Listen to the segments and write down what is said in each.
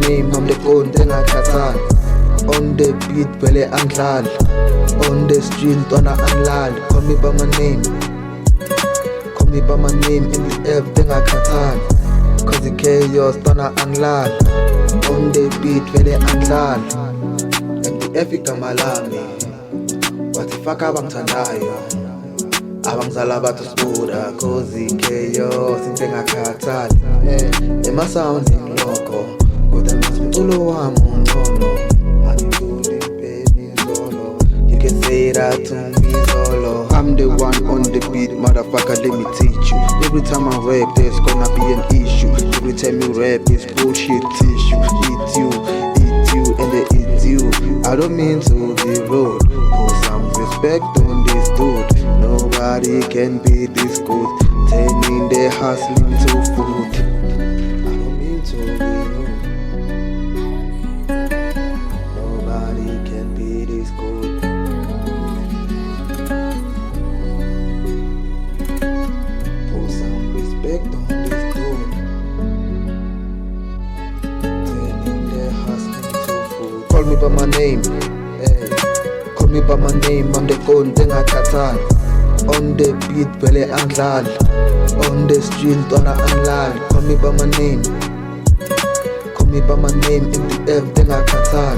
name, I'm the gold, then I katan. On the beat, vele anglal. On the street, dona anglal. Call me by my name. Call me by my name in the F, then I katan. Cause the chaos, dona anglal. On the beat, vele anglal. And the F ikamalami. What the fuck abangthandayo? Abangizala bathu sibuda. Cause the chaos, into ngakatan. Ema sound ngiloko. Kodwa umculo wami ungcono. You can say that to me solo. I'm the one on the beat, motherfucker, let me teach you. Every time I rap, there's gonna be an issue. Every time you rap, it's bullshit tissue. Eat you, and they eat you. I don't mean to be rude. Put some respect on this dude. Nobody can be this good. Turning their hustling to food. I don't mean to be rude. Nobody can be this good. Put some respect on this dude. Turning their hustling to food. Call me by my name. Hey. Call me by my name. I'm the gold, then I katan. On the beat, vele anglal. On the street, dona anglal. Call me by my name. Call me by my name in the F, then I katan.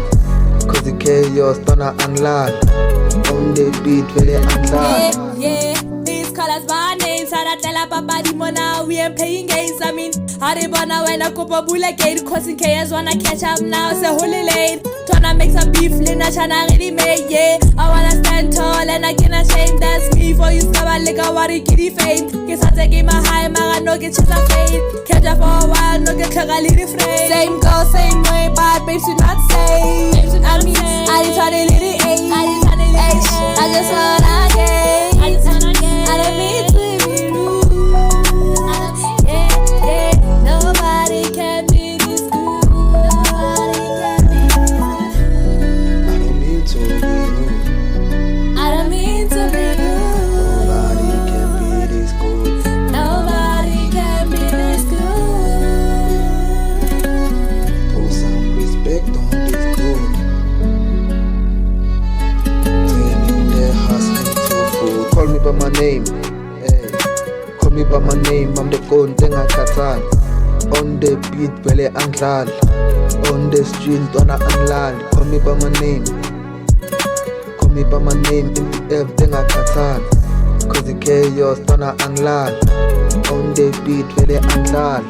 Cause the chaos, dona anglal. On the beat, vele anglal. Yeah, these colors my names. Saratella papa di mona, we ain't playing games. I mean, Haribana when I copa bula gate. Causing chaos wanna catch up now, it's a holy lane. Tryna make some beef, Lina Chana ready made, yeah. I wanna stand tall and I cannot shame. That's me for you, Skaba like a worry kitty fame. Guess I take my high, Mara no get chance of fade. Catch up for a while, no get clear a little frame. Same girl, same way, but babes should not say. I mean, I just had a little age. I just wanna get. I don't mean to be rude. Yeah, nobody can be this good. Nobody can be this good. I don't mean to be rude. I don't mean to be rude. Nobody can be this good. Nobody can be this good. Put some respect on this dude. Turning their hustling to food. Call me by my name. Hey. Call me by my name. I'm the gold, then I katan. On the beat, vele anglal. On the street, dona anglal. Call me by my name. Call me by my name in the F, then I katan. Cause the chaos, dona anglal. On the beat, vele anglal.